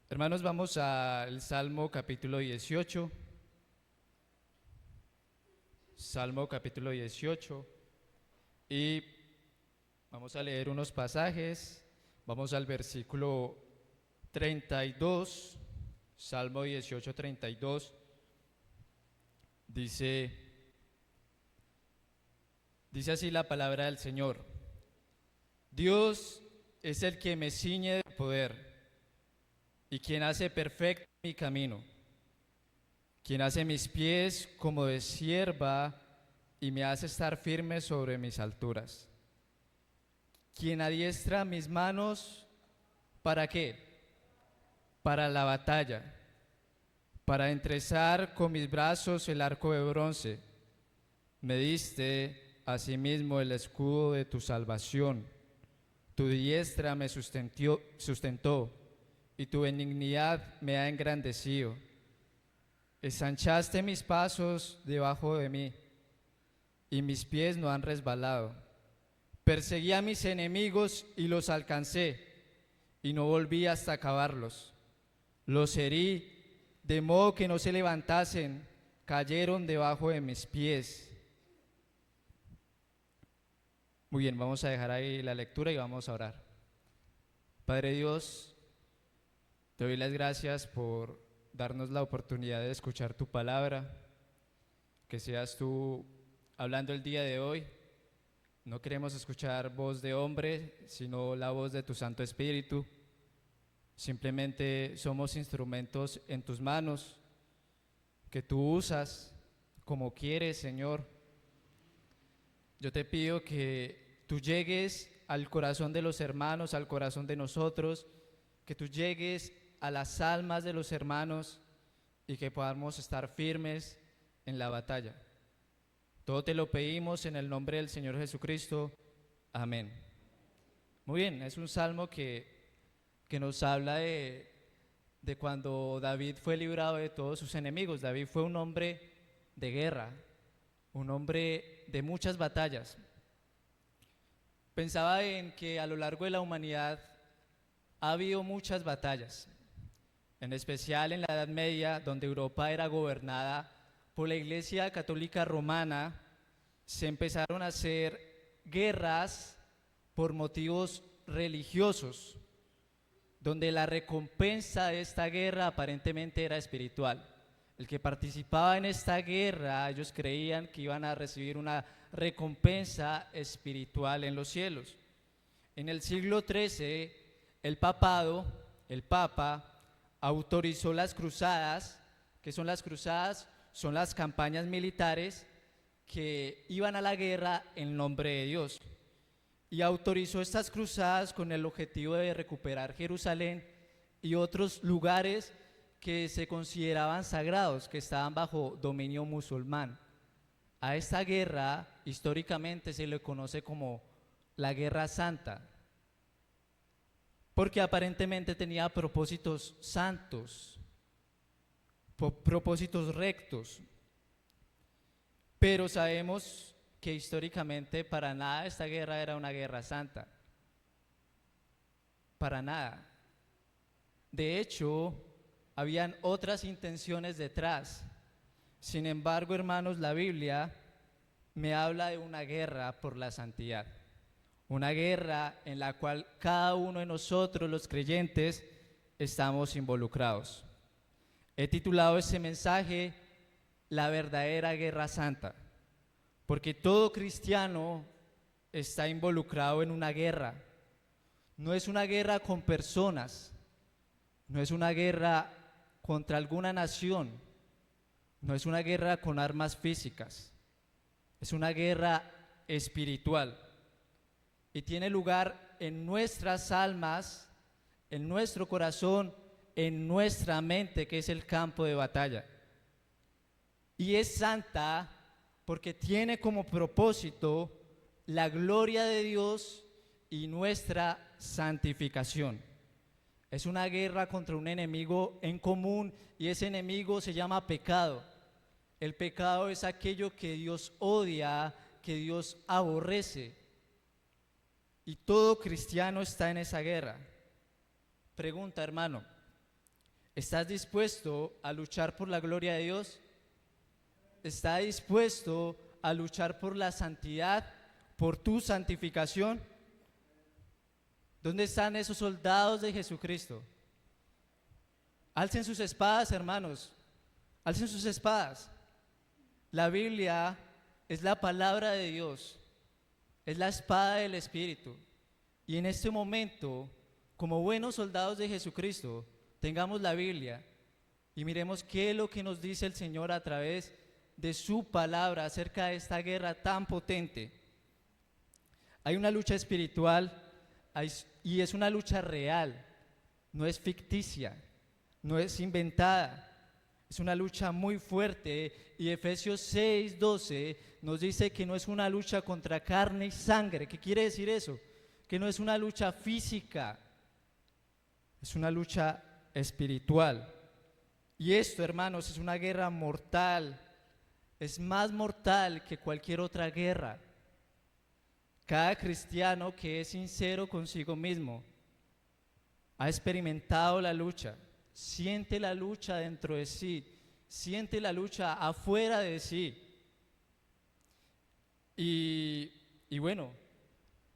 Hermanos, vamos al Salmo capítulo 18. Salmo capítulo 18. Y vamos a leer unos pasajes. Vamos al versículo 32. Salmo 18, 32. Dice así la palabra del Señor. Dios es el que me ciñe de poder y quien hace perfecto mi camino, quien hace mis pies como de sierva y me hace estar firme sobre mis alturas, quien adiestra mis manos, ¿para qué? Para la batalla, para entrezar con mis brazos el arco de bronce. Me diste asimismo el escudo de tu salvación, tu diestra me sustentó y tu benignidad me ha engrandecido. Ensanchaste mis pasos debajo de mí, y mis pies no han resbalado. Perseguí a mis enemigos y los alcancé, y no volví hasta acabarlos. Los herí, de modo que no se levantasen, cayeron debajo de mis pies. Muy bien, vamos a dejar ahí la lectura y vamos a orar. Padre Dios, te doy las gracias por darnos la oportunidad de escuchar tu palabra, que seas tú hablando el día de hoy. No queremos escuchar voz de hombre, sino la voz de tu Santo Espíritu. Simplemente somos instrumentos en tus manos, que tú usas como quieres, Señor. Yo te pido que tú llegues al corazón de los hermanos, al corazón de nosotros, que tú llegues a las almas de los hermanos y que podamos estar firmes en la batalla. Todo te lo pedimos en el nombre del Señor Jesucristo. Amén. Muy bien, es un salmo que nos habla de cuando David fue librado de todos sus enemigos. David fue un hombre de guerra, un hombre de muchas batallas. Pensaba en que a lo largo de la humanidad ha habido muchas batallas, en especial en la Edad Media, donde Europa era gobernada por la Iglesia Católica Romana. Se empezaron a hacer guerras por motivos religiosos, donde la recompensa de esta guerra aparentemente era espiritual. El que participaba en esta guerra, ellos creían que iban a recibir una recompensa espiritual en los cielos. En el siglo XIII, el Papa, autorizó las cruzadas. ¿Qué son las cruzadas? Son las campañas militares que iban a la guerra en nombre de Dios. Y autorizó estas cruzadas con el objetivo de recuperar Jerusalén y otros lugares que se consideraban sagrados, que estaban bajo dominio musulmán. A esta guerra históricamente se le conoce como la Guerra Santa, porque aparentemente tenía propósitos santos, propósitos rectos. Pero sabemos que históricamente para nada esta guerra era una guerra santa, para nada. De hecho, habían otras intenciones detrás. Sin embargo, hermanos, la Biblia me habla de una guerra por la santidad, una guerra en la cual cada uno de nosotros, los creyentes, estamos involucrados. He titulado este mensaje La verdadera guerra santa, porque todo cristiano está involucrado en una guerra. No es una guerra con personas, no es una guerra contra alguna nación, no es una guerra con armas físicas, es una guerra espiritual y tiene lugar en nuestras almas, en nuestro corazón, en nuestra mente, que es el campo de batalla. Y es santa porque tiene como propósito la gloria de Dios y nuestra santificación. Es una guerra contra un enemigo en común y ese enemigo se llama pecado. El pecado es aquello que Dios odia, que Dios aborrece. Y todo cristiano está en esa guerra. Pregunta, hermano, ¿Estás dispuesto a luchar por la gloria de Dios? ¿Estás dispuesto a luchar por la santidad, por tu santificación? ¿Dónde están esos soldados de Jesucristo? Alcen sus espadas, hermanos, alcen sus espadas. La Biblia es la palabra de Dios, es la espada del Espíritu. Y en este momento, como buenos soldados de Jesucristo, tengamos la Biblia y miremos qué es lo que nos dice el Señor a través de su palabra acerca de esta guerra tan potente. Hay una lucha espiritual y es una lucha real, no es ficticia, no es inventada. Es una lucha muy fuerte y Efesios 6:12 nos dice que no es una lucha contra carne y sangre. ¿Qué quiere decir eso? Que no es una lucha física, es una lucha espiritual. Y esto, hermanos, es una guerra mortal, es más mortal que cualquier otra guerra. Cada cristiano que es sincero consigo mismo ha experimentado la lucha, siente la lucha dentro de sí, siente la lucha afuera de sí. Y bueno,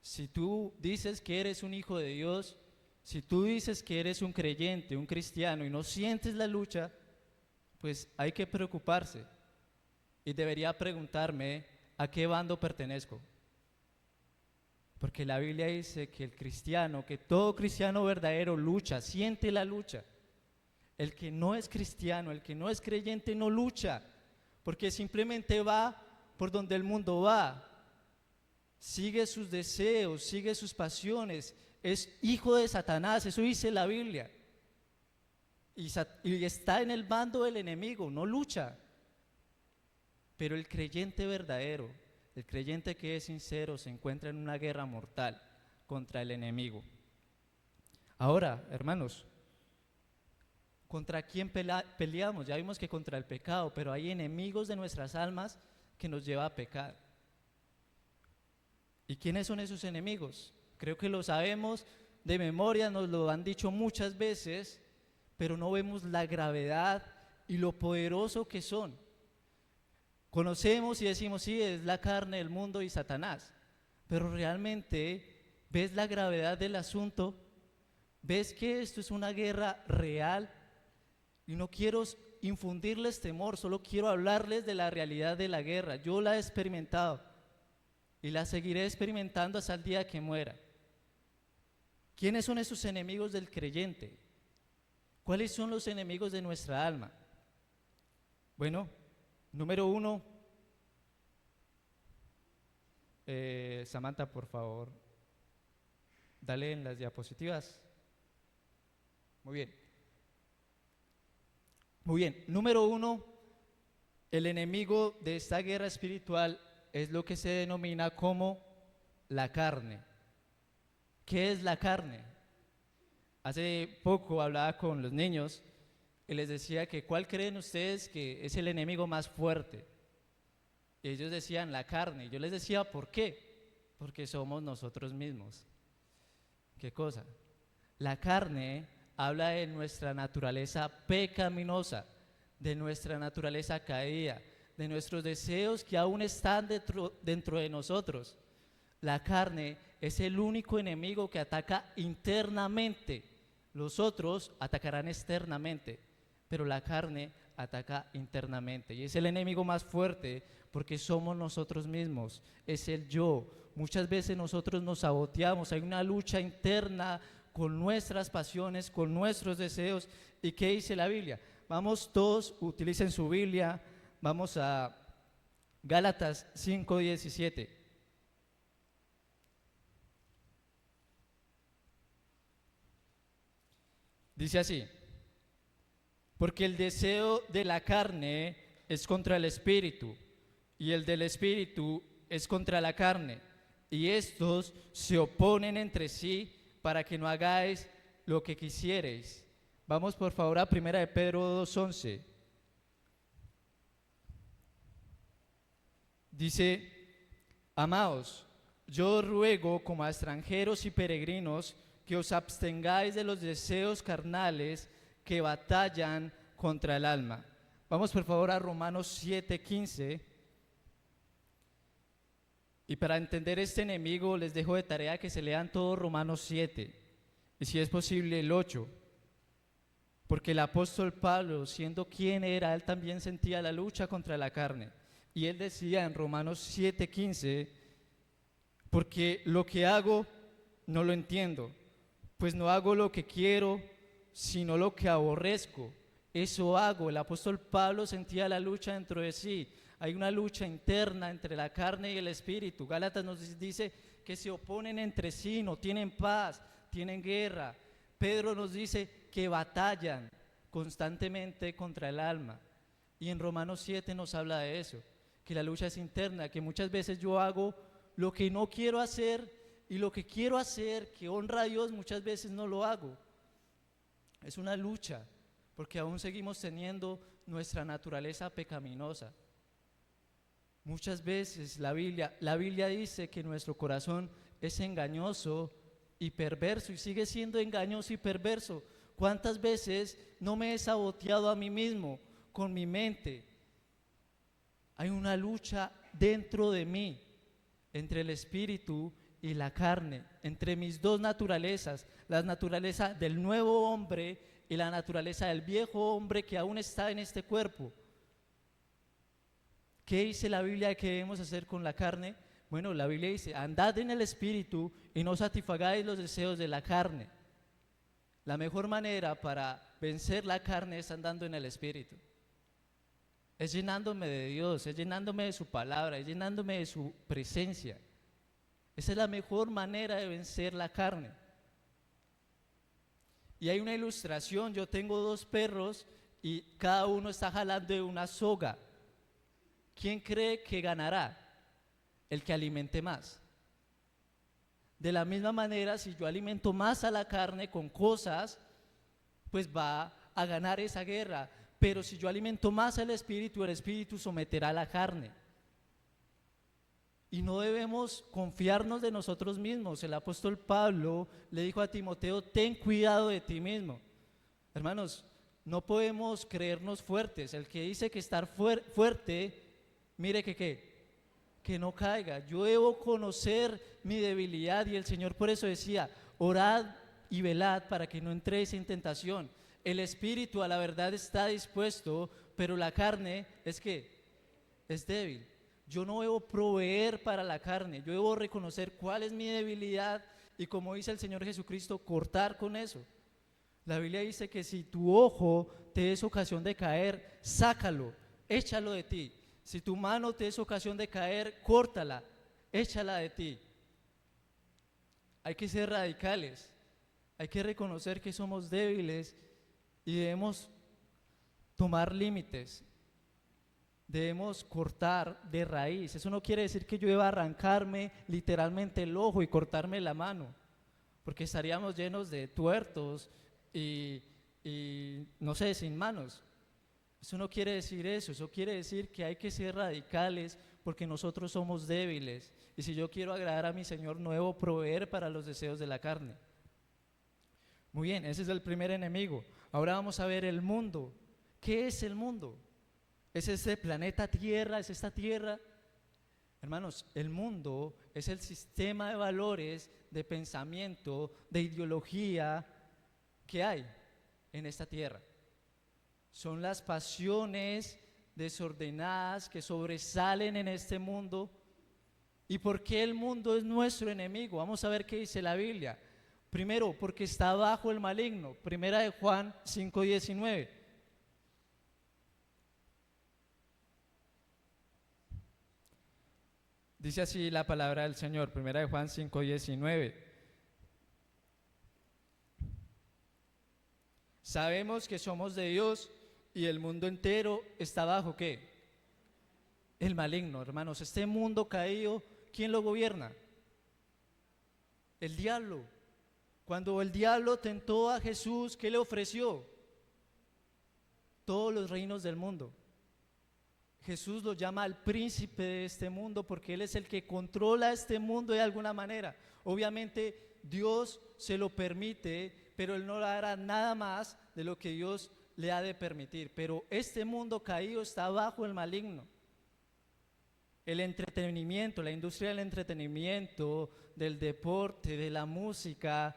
si tú dices que eres un hijo de Dios, si tú dices que eres un creyente, un cristiano y no sientes la lucha, pues hay que preocuparse. Y debería preguntarme a qué bando pertenezco. Porque la Biblia dice que el cristiano, que todo cristiano verdadero lucha, siente la lucha. El que no es cristiano, el que no es creyente no lucha, porque simplemente va por donde el mundo va. Sigue sus deseos, sigue sus pasiones, es hijo de Satanás, eso dice la Biblia. Y está en el bando del enemigo, no lucha. Pero el creyente verdadero, el creyente que es sincero, se encuentra en una guerra mortal contra el enemigo. Ahora, hermanos, ¿contra quién peleamos? Ya vimos que contra el pecado, pero hay enemigos de nuestras almas que nos lleva a pecar. ¿Y quiénes son esos enemigos? Creo que lo sabemos de memoria, nos lo han dicho muchas veces, pero no vemos la gravedad y lo poderoso que son. Conocemos y decimos, sí, es la carne, el mundo y Satanás, pero realmente ves la gravedad del asunto, ves que esto es una guerra real y no quiero infundirles temor, solo quiero hablarles de la realidad de la guerra. Yo la he experimentado y la seguiré experimentando hasta el día que muera. ¿Quiénes son esos enemigos del creyente? ¿Cuáles son los enemigos de nuestra alma? Bueno, número 1, Samantha, por favor, dale en las diapositivas. Muy bien. Muy bien, número 1, el enemigo de esta guerra espiritual es lo que se denomina como la carne. ¿Qué es la carne? Hace poco hablaba con los niños y les decía que ¿cuál creen ustedes que es el enemigo más fuerte? Y ellos decían la carne. Y yo les decía, ¿por qué? Porque somos nosotros mismos. ¿Qué cosa? La carne habla de nuestra naturaleza pecaminosa, de nuestra naturaleza caída, de nuestros deseos que aún están dentro de nosotros. La carne es el único enemigo que ataca internamente. Los otros atacarán externamente, pero la carne ataca internamente. Y es el enemigo más fuerte porque somos nosotros mismos, es el yo. Muchas veces nosotros nos saboteamos, hay una lucha interna con nuestras pasiones, con nuestros deseos. ¿Y qué dice la Biblia? Vamos todos, utilicen su Biblia, vamos a Gálatas 5:17. Dice así: porque el deseo de la carne es contra el espíritu, y el del espíritu es contra la carne, y estos se oponen entre sí para que no hagáis lo que quisiereis. Vamos por favor a 1 de Pedro 2:11. Dice: amados, yo os ruego como a extranjeros y peregrinos que os abstengáis de los deseos carnales que batallan contra el alma. Vamos por favor a Romanos 7:15. Y para entender este enemigo les dejo de tarea que se lean todo Romanos 7 y si es posible el 8. Porque el apóstol Pablo, siendo quien era, él también sentía la lucha contra la carne. Y él decía en Romanos 7:15, porque lo que hago no lo entiendo, pues no hago lo que quiero, sino lo que aborrezco. Eso hago. El apóstol Pablo sentía la lucha dentro de sí. Hay una lucha interna entre la carne y el espíritu. Gálatas nos dice que se oponen entre sí, no tienen paz, tienen guerra. Pedro nos dice que batallan constantemente contra el alma. Y en Romanos 7 nos habla de eso, que la lucha es interna, que muchas veces yo hago lo que no quiero hacer y lo que quiero hacer, que honra a Dios, muchas veces no lo hago. Es una lucha, porque aún seguimos teniendo nuestra naturaleza pecaminosa. Muchas veces la Biblia dice que nuestro corazón es engañoso y perverso, y sigue siendo engañoso y perverso. ¿Cuántas veces no me he saboteado a mí mismo con mi mente? Hay una lucha dentro de mí, entre el espíritu y la carne, entre mis dos naturalezas, la naturaleza del nuevo hombre y la naturaleza del viejo hombre que aún está en este cuerpo. ¿Qué dice la Biblia que debemos hacer con la carne? Bueno, la Biblia dice, andad en el espíritu y no satisfagáis los deseos de la carne. La mejor manera para vencer la carne es andando en el espíritu. Es llenándome de Dios, es llenándome de su palabra, es llenándome de su presencia. Esa es la mejor manera de vencer la carne. Y hay una ilustración, yo tengo 2 perros y cada uno está jalando de una soga. ¿Quién cree que ganará? El que alimente más. De la misma manera, si yo alimento más a la carne con cosas, pues va a ganar esa guerra. Pero si yo alimento más al espíritu, el espíritu someterá a la carne. Y no debemos confiarnos de nosotros mismos. El apóstol Pablo le dijo a Timoteo, ten cuidado de ti mismo. Hermanos, no podemos creernos fuertes. El que dice que estar fuerte, mire que no caiga. Yo debo conocer mi debilidad y el Señor por eso decía, orad y velad para que no entréis en tentación. El espíritu a la verdad está dispuesto, pero la carne es débil. Yo no debo proveer para la carne, yo debo reconocer cuál es mi debilidad y, como dice el Señor Jesucristo, cortar con eso. La Biblia dice que si tu ojo te es ocasión de caer, sácalo, échalo de ti. Si tu mano te es ocasión de caer, córtala, échala de ti. Hay que ser radicales, hay que reconocer que somos débiles y debemos tomar límites. Debemos cortar de raíz. Eso no quiere decir que yo deba arrancarme literalmente el ojo y cortarme la mano, porque estaríamos llenos de tuertos y no sé, sin manos. Eso no quiere decir eso. Eso quiere decir que hay que ser radicales porque nosotros somos débiles. Y si yo quiero agradar a mi Señor, no debo proveer para los deseos de la carne. Muy bien, ese es el primer enemigo. Ahora vamos a ver el mundo. ¿Qué es el mundo? ¿Es este planeta Tierra? ¿Es esta Tierra? Hermanos, el mundo es el sistema de valores, de pensamiento, de ideología que hay en esta Tierra. Son las pasiones desordenadas que sobresalen en este mundo. ¿Y por qué el mundo es nuestro enemigo? Vamos a ver qué dice la Biblia. Primero, porque está bajo el maligno. Primera de Juan 5:19. Dice así la palabra del Señor, primera de Juan 5:19. Sabemos que somos de Dios y el mundo entero está bajo ¿qué? El maligno, hermanos. Este mundo caído, ¿quién lo gobierna? El diablo. Cuando el diablo tentó a Jesús, ¿qué le ofreció? Todos los reinos del mundo. Jesús lo llama al príncipe de este mundo porque Él es el que controla este mundo de alguna manera. Obviamente Dios se lo permite, pero Él no hará nada más de lo que Dios le ha de permitir. Pero este mundo caído está bajo el maligno. El entretenimiento, la industria del entretenimiento, del deporte, de la música,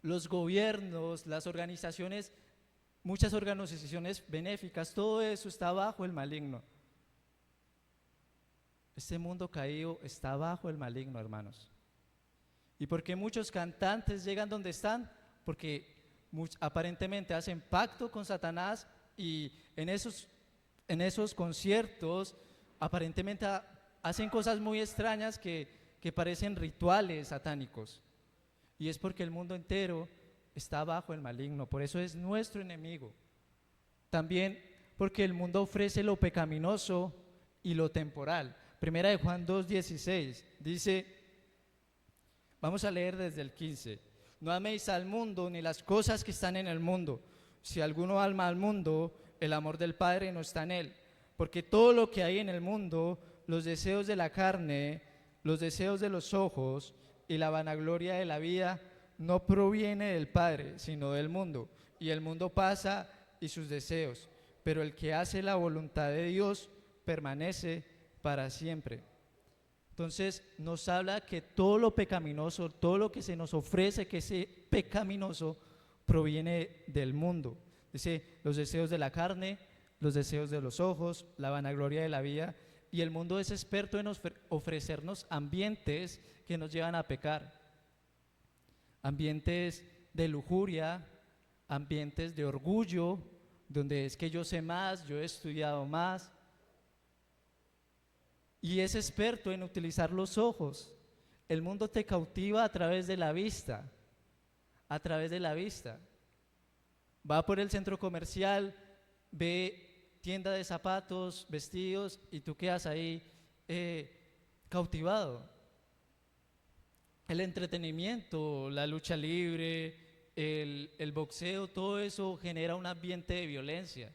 los gobiernos, las organizaciones, muchas organizaciones benéficas, todo eso está bajo el maligno. Este mundo caído está bajo el maligno, hermanos. ¿Y por qué muchos cantantes llegan donde están? Porque aparentemente hacen pacto con Satanás y en esos conciertos aparentemente hacen cosas muy extrañas que parecen rituales satánicos. Y es porque el mundo entero está bajo el maligno, por eso es nuestro enemigo. También porque el mundo ofrece lo pecaminoso y lo temporal. Primera de Juan 2:16 dice, vamos a leer desde el 15: no améis al mundo ni las cosas que están en el mundo. Si alguno ama al mundo, el amor del Padre no está en él. Porque todo lo que hay en el mundo, los deseos de la carne, los deseos de los ojos y la vanagloria de la vida, no proviene del Padre, sino del mundo. Y el mundo pasa y sus deseos, pero el que hace la voluntad de Dios permanece para siempre. Entonces nos habla que todo lo pecaminoso, todo lo que se nos ofrece que es pecaminoso, proviene del mundo. Dice, los deseos de la carne, los deseos de los ojos, la vanagloria de la vida, y el mundo es experto en ofrecernos ambientes que nos llevan a pecar, ambientes de lujuria, ambientes de orgullo, donde es que yo sé más, yo he estudiado más, y es experto en utilizar los ojos. El mundo te cautiva a través de la vista, a través de la vista. Va por el centro comercial, ve tienda de zapatos, vestidos, y tú quedas ahí cautivado. El entretenimiento, la lucha libre, el boxeo, todo eso genera un ambiente de violencia.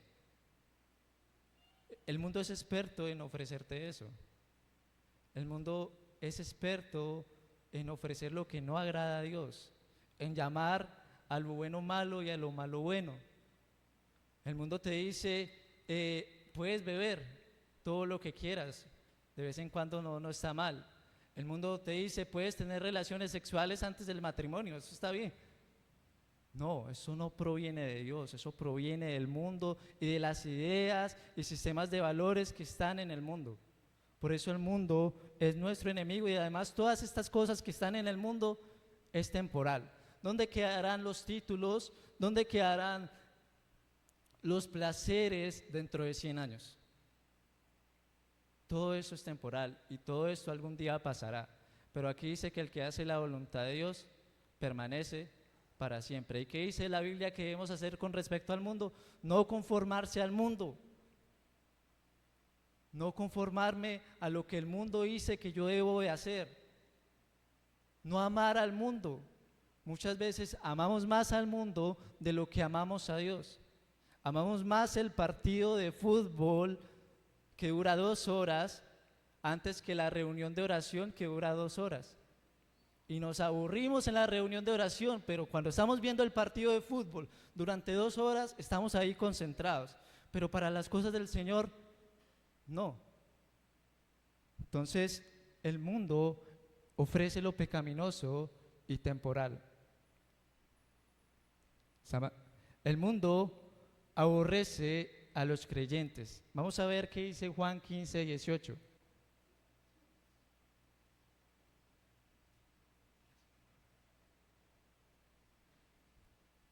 El mundo es experto en ofrecerte eso. El mundo es experto en ofrecer lo que no agrada a Dios, en llamar a lo bueno malo y a lo malo bueno. El mundo te dice, puedes beber todo lo que quieras, de vez en cuando no está mal. El mundo te dice, puedes tener relaciones sexuales antes del matrimonio, eso está bien. No, eso no proviene de Dios, eso proviene del mundo y de las ideas y sistemas de valores que están en el mundo. Por eso el mundo es nuestro enemigo y además todas estas cosas que están en el mundo es temporal. ¿Dónde quedarán los títulos? ¿Dónde quedarán los placeres dentro de 100 años? Todo eso es temporal y todo esto algún día pasará. Pero aquí dice que el que hace la voluntad de Dios permanece para siempre. ¿Y qué dice la Biblia que debemos hacer con respecto al mundo? No conformarse al mundo. No conformarme a lo que el mundo dice que yo debo de hacer. No amar al mundo. Muchas veces amamos más al mundo de lo que amamos a Dios. Amamos más el partido de fútbol que dura 2 horas antes que la reunión de oración que dura 2 horas. Y nos aburrimos en la reunión de oración, pero cuando estamos viendo el partido de fútbol durante 2 horas estamos ahí concentrados. Pero para las cosas del Señor, no. Entonces, el mundo ofrece lo pecaminoso y temporal. El mundo aborrece a los creyentes. Vamos a ver qué dice Juan 15:18.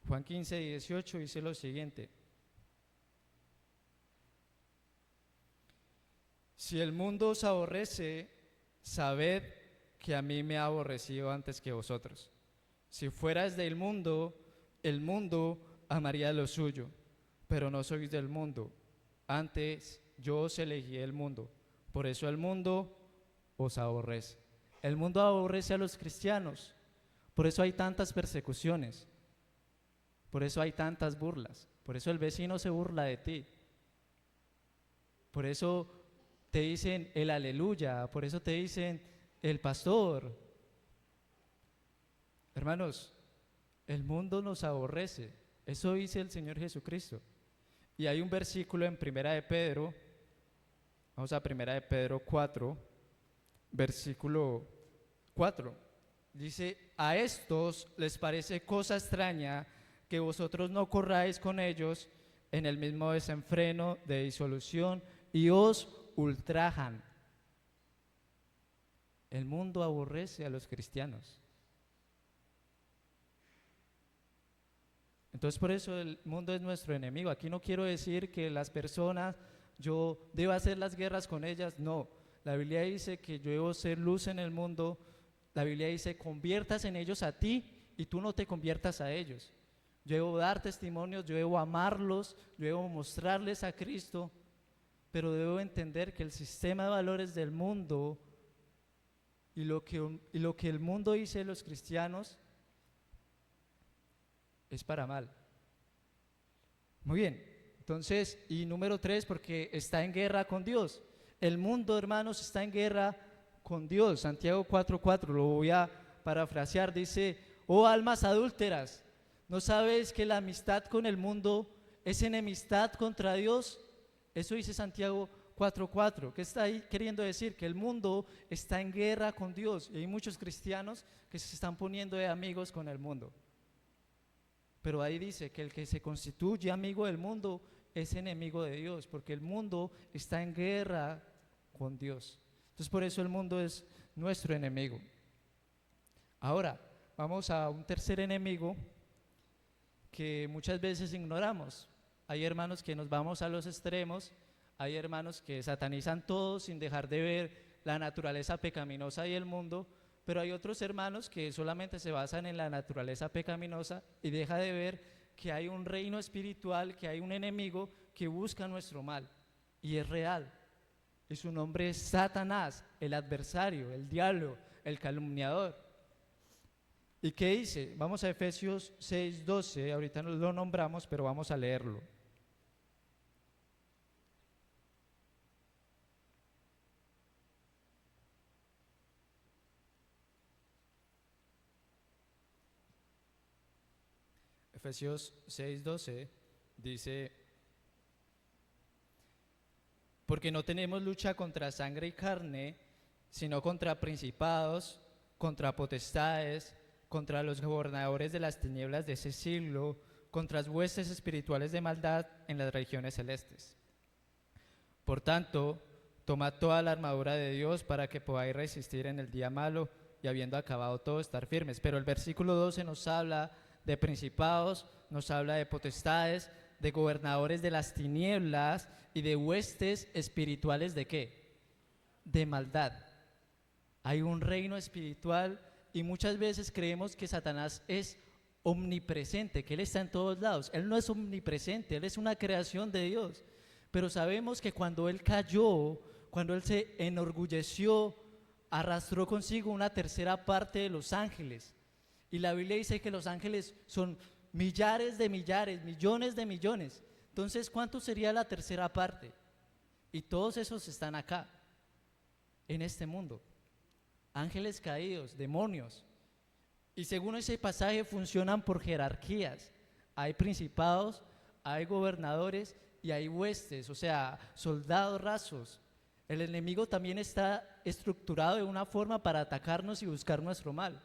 Juan 15:18 dice lo siguiente: si el mundo os aborrece, sabed que a mí me ha aborrecido antes que vosotros. Si fueras del mundo, el mundo amaría lo suyo, pero no sois del mundo. Antes yo os elegí del mundo, por eso el mundo os aborrece. El mundo aborrece a los cristianos, por eso hay tantas persecuciones, por eso hay tantas burlas, por eso el vecino se burla de ti, por eso te dicen el aleluya, por eso te dicen el pastor. Hermanos, el mundo nos aborrece, Eso dice el Señor Jesucristo. Y hay un versículo en Primera de Pedro, vamos a Primera de Pedro 4, versículo 4. Dice: a estos les parece cosa extraña que vosotros no corráis con ellos en el mismo desenfreno de disolución y os ultrajan. El mundo aborrece a los cristianos. Entonces por eso el mundo es nuestro enemigo. Aquí no quiero decir que las personas, yo debo hacer las guerras con ellas, no. La Biblia dice que yo debo ser luz en el mundo. La Biblia dice: conviertas en ellos a ti y tú no te conviertas a ellos. Yo debo dar testimonios, yo debo amarlos, yo debo mostrarles a Cristo, pero debo entender que el sistema de valores del mundo y lo que el mundo dice de los cristianos es para mal. Muy bien, entonces, y número 3, porque está en guerra con Dios. El mundo, hermanos, está en guerra con Dios. Santiago 4:4, lo voy a parafrasear, dice: oh almas adúlteras, ¿no sabéis que la amistad con el mundo es enemistad contra Dios? Eso dice Santiago 4:4. ¿Qué está ahí queriendo decir? Que el mundo está en guerra con Dios, y hay muchos cristianos que se están poniendo de amigos con el mundo. Pero ahí dice que el que se constituye amigo del mundo es enemigo de Dios, porque el mundo está en guerra con Dios. Entonces por eso el mundo es nuestro enemigo. Ahora, vamos a un tercer enemigo que muchas veces ignoramos. Hay hermanos que nos vamos a los extremos, hay hermanos que satanizan todo sin dejar de ver la naturaleza pecaminosa y el mundo, pero hay otros hermanos que solamente se basan en la naturaleza pecaminosa y deja de ver que hay un reino espiritual, que hay un enemigo que busca nuestro mal, y es real, y su nombre es Satanás, el adversario, el diablo, el calumniador. ¿Y qué dice? Vamos a Efesios 6:12, ahorita no lo nombramos, pero vamos a leerlo. Efesios 6:12 dice: porque no tenemos lucha contra sangre y carne, sino contra principados, contra potestades, contra los gobernadores de las tinieblas de ese siglo, contra las huestes espirituales de maldad en las regiones celestes. Por tanto, tomad toda la armadura de Dios para que podáis resistir en el día malo, y habiendo acabado todo, estar firmes. Pero el versículo 12 nos habla de principados, nos habla de potestades, de gobernadores de las tinieblas y de huestes espirituales ¿de qué? De maldad. Hay un reino espiritual y muchas veces creemos que Satanás es omnipresente, que Él está en todos lados. Él no es omnipresente, Él es una creación de Dios. Pero sabemos que cuando Él cayó, cuando Él se enorgulleció, arrastró consigo una tercera parte de los ángeles. Y la Biblia dice que los ángeles son millares de millares, millones de millones. Entonces, ¿cuánto sería la tercera parte? Y todos esos están acá, en este mundo. Ángeles caídos, demonios. Y según ese pasaje funcionan por jerarquías. Hay principados, hay gobernadores y hay huestes, o sea, soldados rasos. El enemigo también está estructurado de una forma para atacarnos y buscar nuestro mal,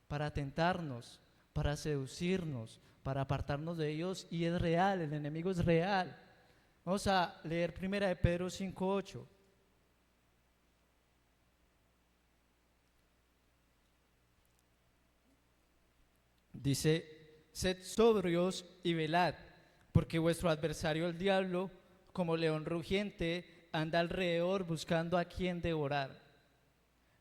para tentarnos, para seducirnos, para apartarnos de Dios, y es real, el enemigo es real. Vamos a leer 1 de Pedro 5:8. Dice: sed sobrios y velad, porque vuestro adversario el diablo, como león rugiente, anda alrededor buscando a quien devorar.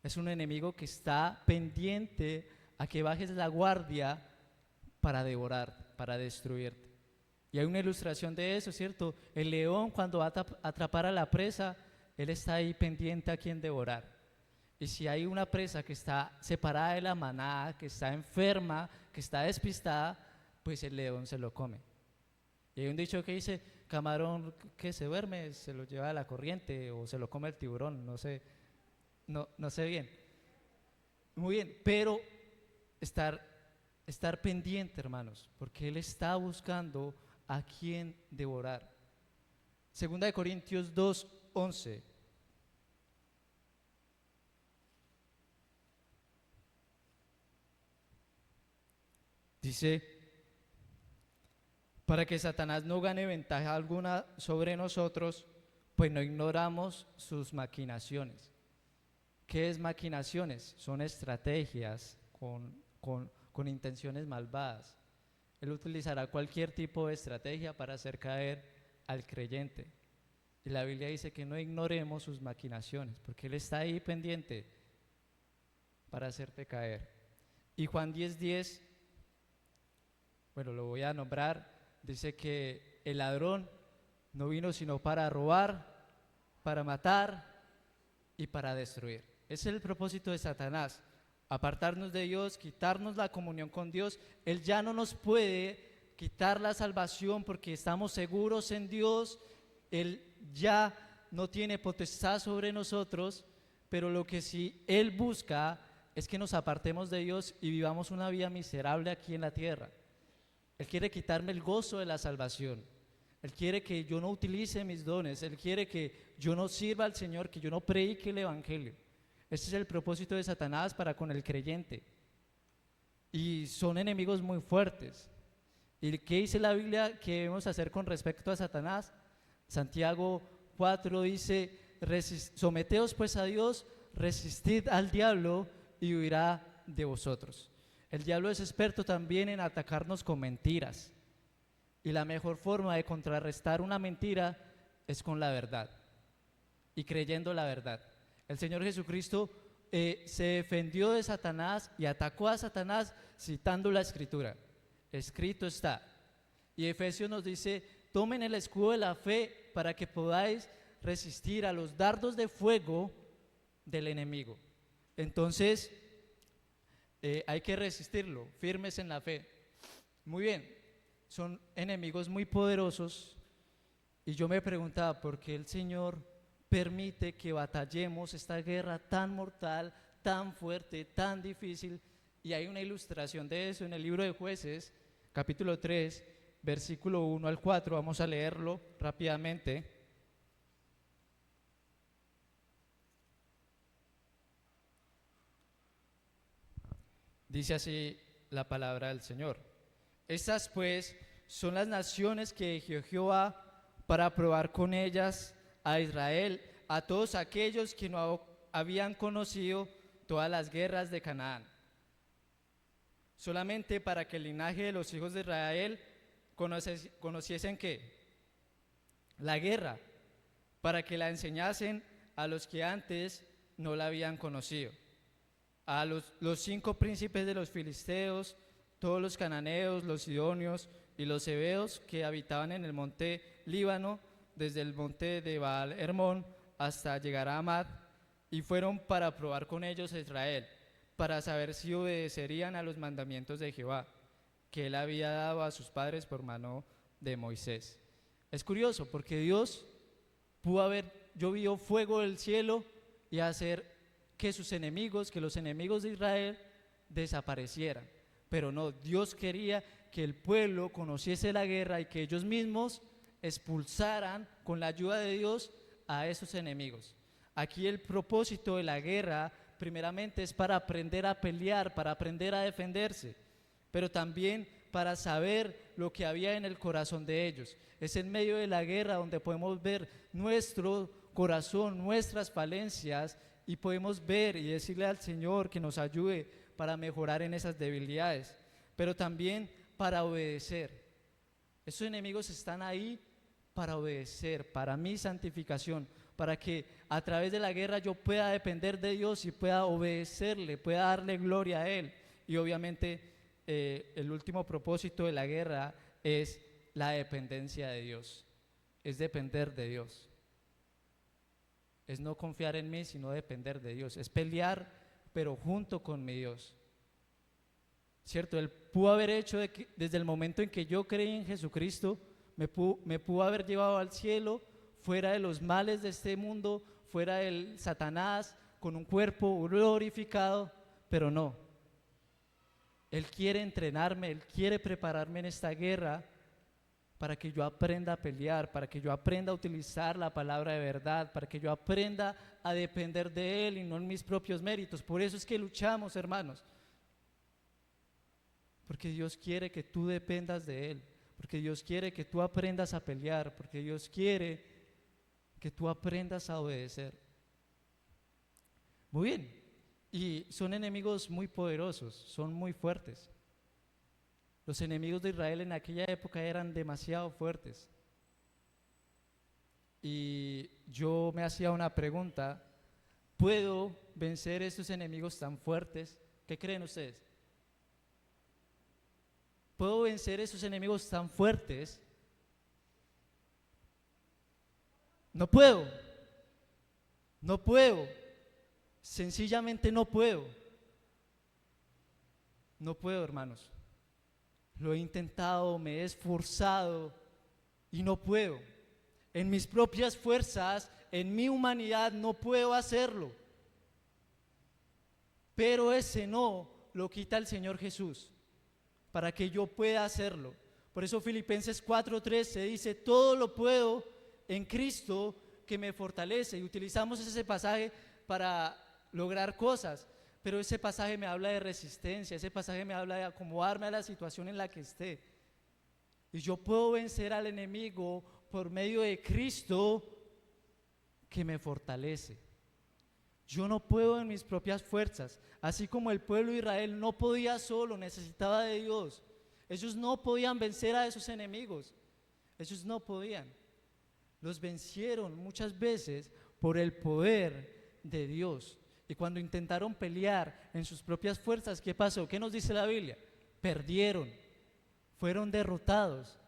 Es un enemigo que está pendiente a que bajes la guardia para devorar, para destruirte. Y hay una ilustración de eso, ¿cierto? El león, cuando va a atrapar a la presa, él está ahí pendiente a quien devorar. Y si hay una presa que está separada de la manada, que está enferma, que está despistada, pues el león se lo come. Y hay un dicho que dice: camarón que se duerme se lo lleva a la corriente, o se lo come el tiburón, no sé, no sé bien. Muy bien, pero estar estar pendiente, hermanos, porque Él está buscando a quien devorar. Segunda de Corintios 2:11. Dice, para que Satanás no gane ventaja alguna sobre nosotros, pues no ignoramos sus maquinaciones. ¿Qué es maquinaciones? Son estrategias con intenciones malvadas. Él utilizará cualquier tipo de estrategia para hacer caer al creyente. Y la Biblia dice que no ignoremos sus maquinaciones, porque Él está ahí pendiente para hacerte caer. Y Juan 10:10, bueno, lo voy a nombrar, dice que el ladrón no vino sino para robar, para matar y para destruir. Ese es el propósito de Satanás, apartarnos de Dios, quitarnos la comunión con Dios. Él ya no nos puede quitar la salvación porque estamos seguros en Dios. Él ya no tiene potestad sobre nosotros, pero lo que sí Él busca es que nos apartemos de Dios y vivamos una vida miserable aquí en la tierra. Él quiere quitarme el gozo de la salvación. Él quiere que yo no utilice mis dones. Él quiere que yo no sirva al Señor, que yo no predique el Evangelio. Ese es el propósito de Satanás para con el creyente. Y son enemigos muy fuertes. ¿Y qué dice la Biblia que debemos hacer con respecto a Satanás? Santiago 4 dice, someteos pues a Dios, resistid al diablo y huirá de vosotros. El diablo es experto también en atacarnos con mentiras. Y la mejor forma de contrarrestar una mentira es con la verdad y creyendo la verdad. El Señor Jesucristo se defendió de Satanás y atacó a Satanás citando la Escritura. Escrito está. Y Efesios nos dice, tomen el escudo de la fe para que podáis resistir a los dardos de fuego del enemigo. Entonces, hay que resistirlo, firmes en la fe. Muy bien, son enemigos muy poderosos y yo me preguntaba por qué el Señor permite que batallemos esta guerra tan mortal, tan fuerte, tan difícil. Y hay una ilustración de eso en el libro de Jueces, capítulo 3, versículo 1 al 4. Vamos a leerlo rápidamente. Dice así la palabra del Señor. Estas pues son las naciones que eligió Jehová para probar con ellas a Israel, a todos aquellos que no habían conocido todas las guerras de Canaán, solamente para que el linaje de los hijos de Israel conociesen ¿qué? La guerra, para que la enseñasen a los que antes no la habían conocido, a los 5 príncipes de los filisteos, todos los cananeos, los sidonios y los heveos que habitaban en el monte Líbano, desde el monte de Baal Hermón hasta llegar a Amad, y fueron para probar con ellos a Israel, para saber si obedecerían a los mandamientos de Jehová, que él había dado a sus padres por mano de Moisés. Es curioso porque Dios pudo haber llovido fuego del cielo y hacer que sus enemigos, que los enemigos de Israel desaparecieran, pero no, Dios quería que el pueblo conociese la guerra y que ellos mismos expulsaran con la ayuda de Dios a esos enemigos. Aquí el propósito de la guerra primeramente es para aprender a pelear, para aprender a defenderse, pero también para saber lo que había en el corazón de ellos. Es en medio de la guerra donde podemos ver nuestro corazón, nuestras falencias, y podemos ver y decirle al Señor que nos ayude para mejorar en esas debilidades, pero también para obedecer. Esos enemigos están ahí para obedecer, para mi santificación, para que a través de la guerra yo pueda depender de Dios y pueda obedecerle, pueda darle gloria a Él. Y obviamente el último propósito de la guerra es la dependencia de Dios, es depender de Dios. Es no confiar en mí, sino depender de Dios. Es pelear, pero junto con mi Dios. ¿Cierto? Él pudo haber hecho desde el momento en que yo creí en Jesucristo, me pudo haber llevado al cielo, fuera de los males de este mundo, fuera del Satanás, con un cuerpo glorificado, pero no. Él quiere entrenarme, Él quiere prepararme en esta guerra para que yo aprenda a pelear, para que yo aprenda a utilizar la palabra de verdad, para que yo aprenda a depender de Él y no en mis propios méritos. Por eso es que luchamos, hermanos. Porque Dios quiere que tú dependas de Él, porque Dios quiere que tú aprendas a pelear, porque Dios quiere que tú aprendas a obedecer. Muy bien, y son enemigos muy poderosos, son muy fuertes. Los enemigos de Israel en aquella época eran demasiado fuertes. Y yo me hacía una pregunta: ¿puedo vencer estos enemigos tan fuertes? ¿Qué creen ustedes? ¿Puedo vencer esos enemigos tan fuertes? No puedo, no puedo, sencillamente no puedo. No puedo, hermanos. Lo he intentado, me he esforzado y no puedo. En mis propias fuerzas, en mi humanidad, no puedo hacerlo. Pero ese no lo quita el Señor Jesús, para que yo pueda hacerlo. Por eso Filipenses 4:13 dice: todo lo puedo en Cristo que me fortalece. Y utilizamos ese pasaje para lograr cosas, pero ese pasaje me habla de resistencia, ese pasaje me habla de acomodarme a la situación en la que esté. Y yo puedo vencer al enemigo por medio de Cristo que me fortalece. Yo no puedo en mis propias fuerzas, así como el pueblo de Israel no podía solo, necesitaba de Dios. Ellos no podían vencer a esos enemigos, ellos no podían. Los vencieron muchas veces por el poder de Dios. Y cuando intentaron pelear en sus propias fuerzas, ¿qué pasó? ¿Qué nos dice la Biblia? Perdieron, fueron derrotados.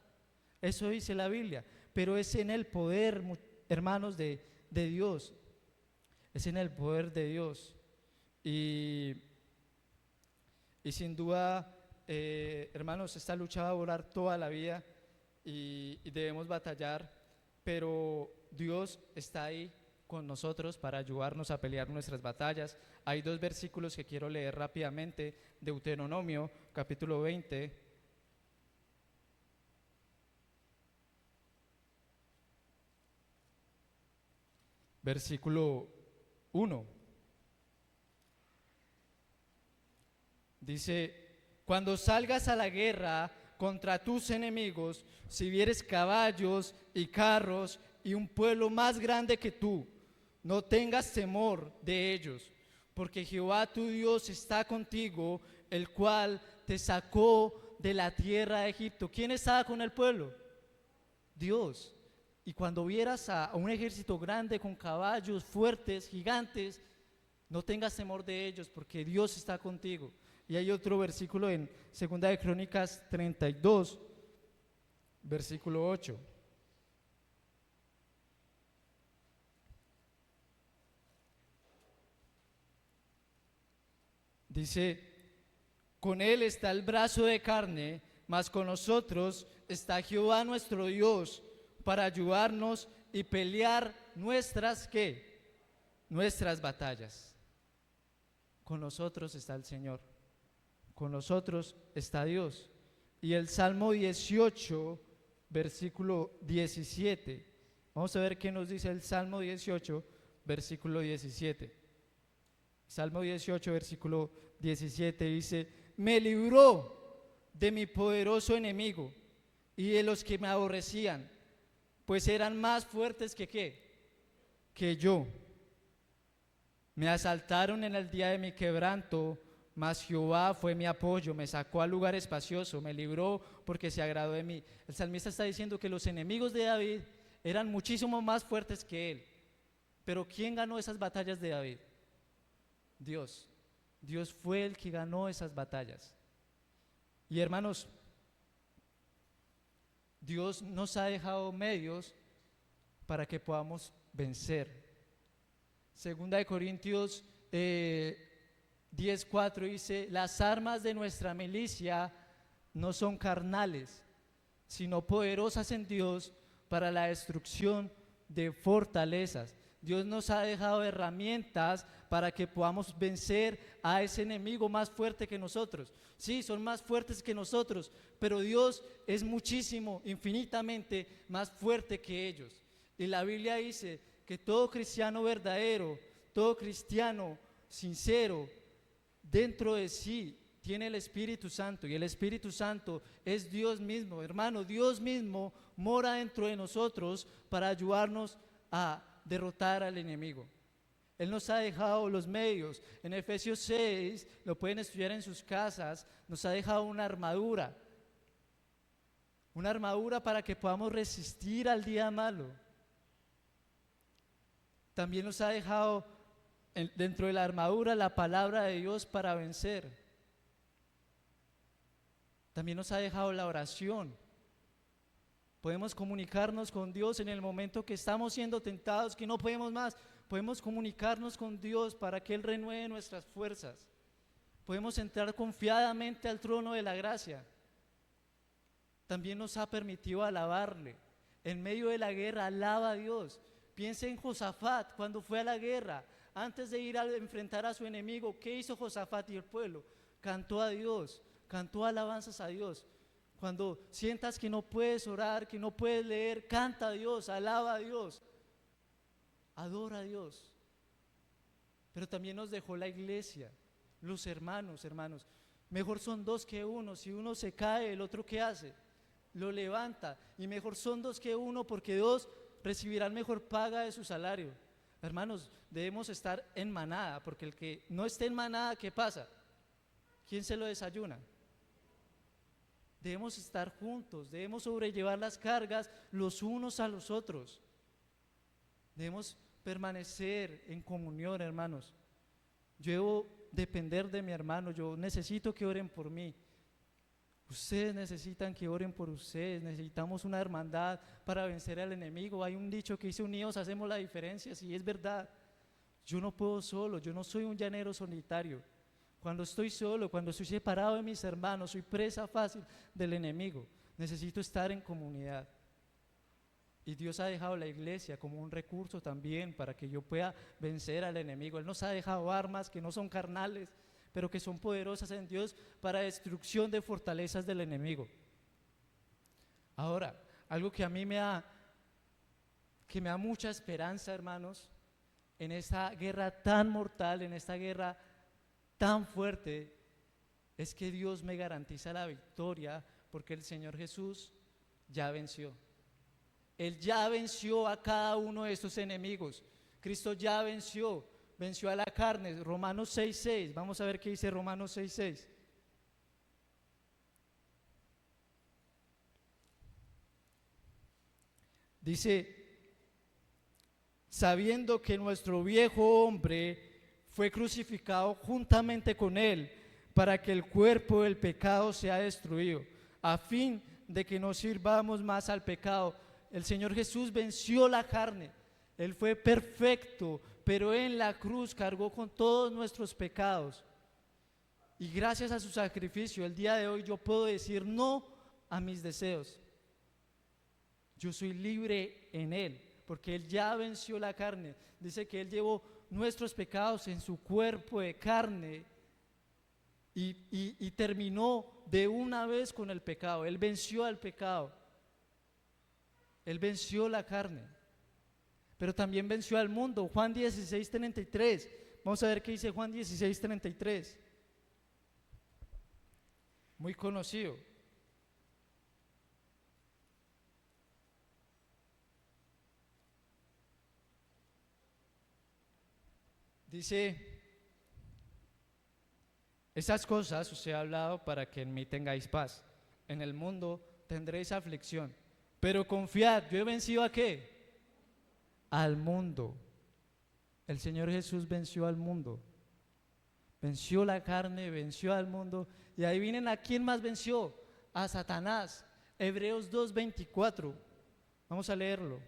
Eso dice la Biblia, pero es en el poder, hermanos, de Dios. Es en el poder de Dios. Y sin duda, hermanos, esta lucha va a durar toda la vida y debemos batallar, pero Dios está ahí con nosotros para ayudarnos a pelear nuestras batallas. Hay dos versículos que quiero leer rápidamente. Deuteronomio, capítulo 20. Versículo 1. Dice: cuando salgas a la guerra contra tus enemigos, si vieres caballos y carros y un pueblo más grande que tú, no tengas temor de ellos, porque Jehová tu Dios está contigo, el cual te sacó de la tierra de Egipto. ¿Quién estaba con el pueblo? Dios. Y cuando vieras a un ejército grande con caballos fuertes, gigantes, no tengas temor de ellos, porque Dios está contigo. Y hay otro versículo en 2 de Crónicas 32, versículo 8. Dice: con él está el brazo de carne, mas con nosotros está Jehová nuestro Dios, para ayudarnos y pelear nuestras, ¿qué? Nuestras batallas. Con nosotros está el Señor, con nosotros está Dios. Y el Salmo 18, versículo 17. Vamos a ver qué nos dice el Salmo 18, versículo 17. Salmo 18, versículo 17 dice: me libró de mi poderoso enemigo y de los que me aborrecían, pues eran más fuertes que ¿qué? Que yo. Me asaltaron en el día de mi quebranto, mas Jehová fue mi apoyo, me sacó al lugar espacioso, me libró porque se agradó de mí. El salmista está diciendo que los enemigos de David eran muchísimo más fuertes que él. Pero ¿quién ganó esas batallas de David? Dios. Dios fue el que ganó esas batallas. Y hermanos, Dios nos ha dejado medios para que podamos vencer. Segunda de Corintios 10:4 dice: las armas de nuestra milicia no son carnales, sino poderosas en Dios para la destrucción de fortalezas. Dios nos ha dejado herramientas para que podamos vencer a ese enemigo más fuerte que nosotros. Sí, son más fuertes que nosotros, pero Dios es muchísimo, infinitamente más fuerte que ellos. Y la Biblia dice que todo cristiano verdadero, todo cristiano sincero, dentro de sí tiene el Espíritu Santo, y el Espíritu Santo es Dios mismo. Hermano, Dios mismo mora dentro de nosotros para ayudarnos a derrotar al enemigo. Él nos ha dejado los medios. En Efesios 6, lo pueden estudiar en sus casas, nos ha dejado una armadura para que podamos resistir al día malo. También nos ha dejado dentro de la armadura la palabra de Dios para vencer. También nos ha dejado la oración. Podemos comunicarnos con Dios en el momento que estamos siendo tentados, que no podemos más. Podemos comunicarnos con Dios para que Él renueve nuestras fuerzas. Podemos entrar confiadamente al trono de la gracia. También nos ha permitido alabarle. En medio de la guerra, alaba a Dios. Piense en Josafat cuando fue a la guerra. Antes de ir a enfrentar a su enemigo, ¿qué hizo Josafat y el pueblo? Cantó a Dios, cantó alabanzas a Dios. Cuando sientas que no puedes orar, que no puedes leer, canta a Dios, alaba a Dios, adora a Dios. Pero también nos dejó la iglesia, los hermanos. Mejor son dos que uno. Si uno se cae, el otro ¿qué hace? Lo levanta. Y mejor son dos que uno, porque dos recibirán mejor paga de su salario. Hermanos, debemos estar en manada, porque el que no esté en manada, ¿qué pasa? ¿Quién se lo desayuna? Debemos estar juntos, debemos sobrellevar las cargas los unos a los otros. Debemos permanecer en comunión, hermanos. Yo debo depender de mi hermano, yo necesito que oren por mí. Ustedes necesitan que oren por ustedes, necesitamos una hermandad para vencer al enemigo. Hay un dicho que dice: unidos hacemos la diferencia, sí, es verdad. Yo no puedo solo, yo no soy un llanero solitario. Cuando estoy solo, cuando estoy separado de mis hermanos, soy presa fácil del enemigo. Necesito estar en comunidad. Y Dios ha dejado la iglesia como un recurso también para que yo pueda vencer al enemigo. Él nos ha dejado armas que no son carnales, pero que son poderosas en Dios para destrucción de fortalezas del enemigo. Ahora, algo que a mí me da mucha esperanza, hermanos, en esta guerra tan mortal, en esta guerra tan fuerte, es que Dios me garantiza la victoria, porque el Señor Jesús ya venció. Él ya venció a cada uno de estos enemigos. Cristo ya venció a la carne. Romanos 6:6, vamos a ver qué dice Romanos 6:6. Dice: sabiendo que nuestro viejo hombre fue crucificado juntamente con él, para que el cuerpo del pecado sea destruido, a fin de que no sirvamos más al pecado. El Señor Jesús venció la carne. Él fue perfecto, pero en la cruz cargó con todos nuestros pecados. Y gracias a su sacrificio, el día de hoy yo puedo decir no a mis deseos. Yo soy libre en Él, porque Él ya venció la carne. Dice que Él llevó nuestros pecados en su cuerpo de carne y terminó de una vez con el pecado. Él venció al pecado. Él venció la carne, pero también venció al mundo. Juan 16:33. Vamos a ver qué dice Juan 16:33. Muy conocido. Dice: esas cosas os he hablado para que en mí tengáis paz. En el mundo tendréis aflicción, pero confiad, yo he vencido ¿a qué? Al mundo. El Señor Jesús venció al mundo. Venció la carne, venció al mundo. Y adivinen a quién más venció: a Satanás. Hebreos 2:24. Vamos a leerlo.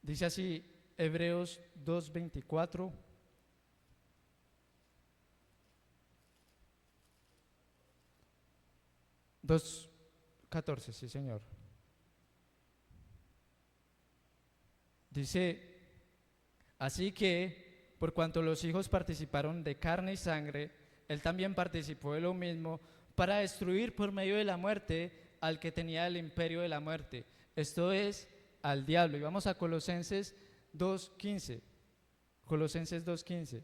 Dice así, Hebreos 2:24. 14, sí señor. Dice, así que, por cuanto los hijos participaron de carne y sangre, él también participó de lo mismo para destruir por medio de la muerte al que tenía el imperio de la muerte, esto es, al diablo. Y vamos a Colosenses 2:15. Colosenses 2:15.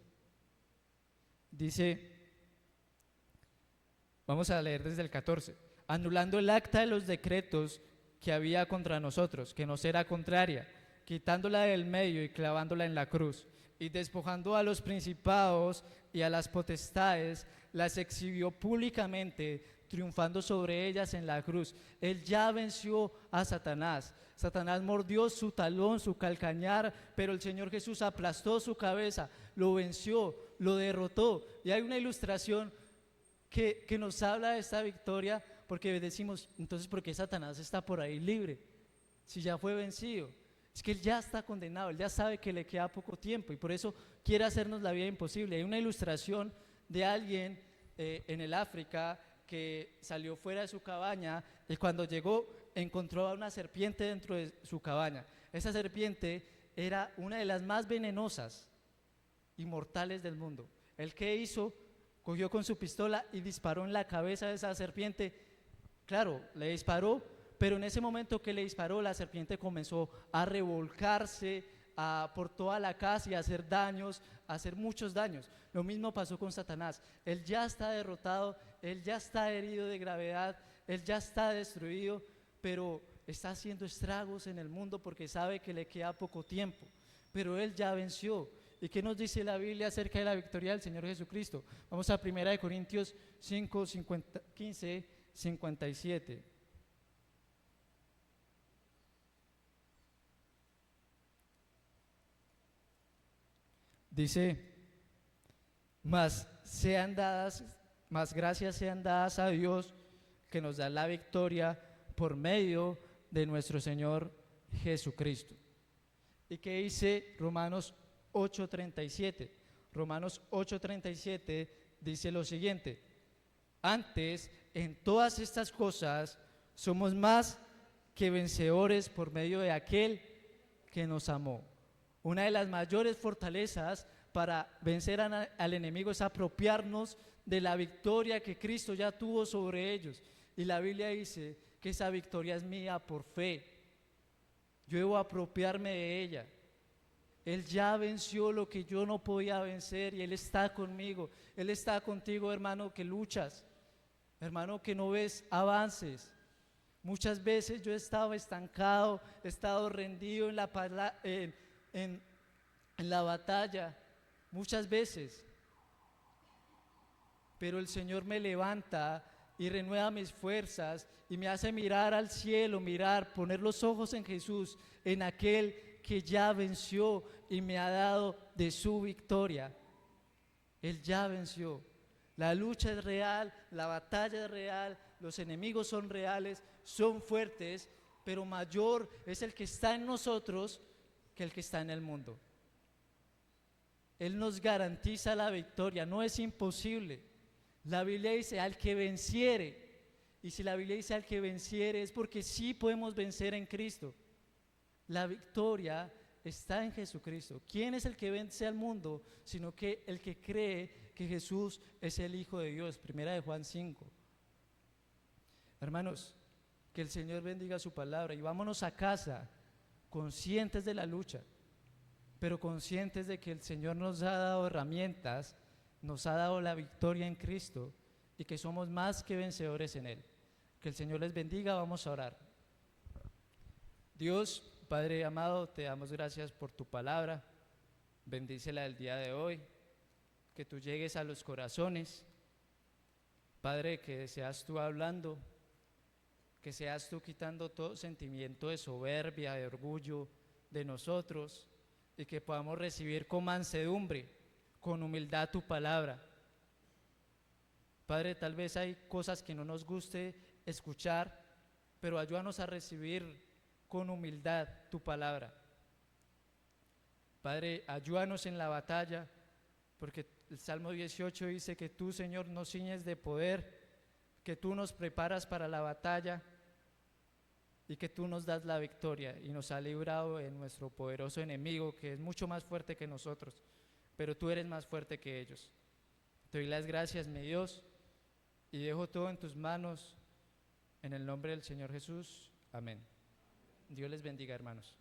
Dice, vamos a leer desde el 14. Anulando el acta de los decretos que había contra nosotros, que nos era contraria, quitándola del medio y clavándola en la cruz, y despojando a los principados y a las potestades, las exhibió públicamente, triunfando sobre ellas en la cruz. Él ya venció a Satanás. Satanás mordió su talón, su calcañar, pero el Señor Jesús aplastó su cabeza, lo venció, lo derrotó. Y hay una ilustración que nos habla de esta victoria, porque decimos, entonces, ¿por qué Satanás está por ahí libre? Si ya fue vencido. Es que él ya está condenado, él ya sabe que le queda poco tiempo y por eso quiere hacernos la vida imposible. Hay una ilustración de alguien en el África que salió fuera de su cabaña y cuando llegó encontró a una serpiente dentro de su cabaña. Esa serpiente era una de las más venenosas y mortales del mundo. ¿Él qué hizo? Cogió con su pistola y disparó en la cabeza de esa serpiente. Claro, le disparó, pero en ese momento que le disparó, la serpiente comenzó a revolcarse por toda la casa y a hacer daños, a hacer muchos daños. Lo mismo pasó con Satanás. Él ya está derrotado, él ya está herido de gravedad, él ya está destruido, pero está haciendo estragos en el mundo porque sabe que le queda poco tiempo. Pero él ya venció. ¿Y qué nos dice la Biblia acerca de la victoria del Señor Jesucristo? Vamos a 1 Corintios 5, 15, 57. Dice, más gracias sean dadas a Dios que nos da la victoria por medio de nuestro Señor Jesucristo. ¿Y qué dice Romanos 8:37? Romanos 8:37 dice lo siguiente: antes, en todas estas cosas, somos más que vencedores por medio de aquel que nos amó. Una de las mayores fortalezas para vencer al enemigo es apropiarnos de la victoria que Cristo ya tuvo sobre ellos. Y la Biblia dice que esa victoria es mía por fe. Yo debo apropiarme de ella. Él ya venció lo que yo no podía vencer y Él está conmigo. Él está contigo, hermano, que luchas, hermano, que no ves avances. Muchas veces yo he estado estancado, he estado rendido en la batalla, muchas veces, pero el Señor me levanta y renueva mis fuerzas y me hace mirar al cielo, poner los ojos en Jesús, en aquel que ya venció y me ha dado de su victoria. Él ya venció. La lucha es real, la batalla es real, los enemigos son reales, son fuertes, pero mayor es el que está en nosotros que el que está en el mundo. Él nos garantiza la victoria, no es imposible. La Biblia dice al que venciere, y si la Biblia dice al que venciere es porque sí podemos vencer en Cristo. La victoria está en Jesucristo. ¿Quién es el que vence al mundo? Sino que el que cree que Jesús es el Hijo de Dios. 1 Juan 5. Hermanos, que el Señor bendiga su palabra y vámonos a casa conscientes de la lucha, pero conscientes de que el Señor nos ha dado herramientas, nos ha dado la victoria en Cristo y que somos más que vencedores en Él. Que el Señor les bendiga. Vamos a orar. Dios, Padre amado, te damos gracias por tu palabra. Bendícela el día de hoy, que tú llegues a los corazones. Padre, que seas tú hablando, que seas tú quitando todo sentimiento de soberbia, de orgullo de nosotros, y que podamos recibir con mansedumbre, con humildad tu palabra. Padre, tal vez hay cosas que no nos guste escuchar, pero ayúdanos a recibir con humildad tu palabra. Padre, ayúdanos en la batalla, porque el Salmo 18 dice que tú, Señor, nos ciñes de poder, que tú nos preparas para la batalla, y que tú nos das la victoria y nos has librado de nuestro poderoso enemigo, que es mucho más fuerte que nosotros, pero tú eres más fuerte que ellos. Te doy las gracias, mi Dios, y dejo todo en tus manos, en el nombre del Señor Jesús. Amén. Dios les bendiga, hermanos.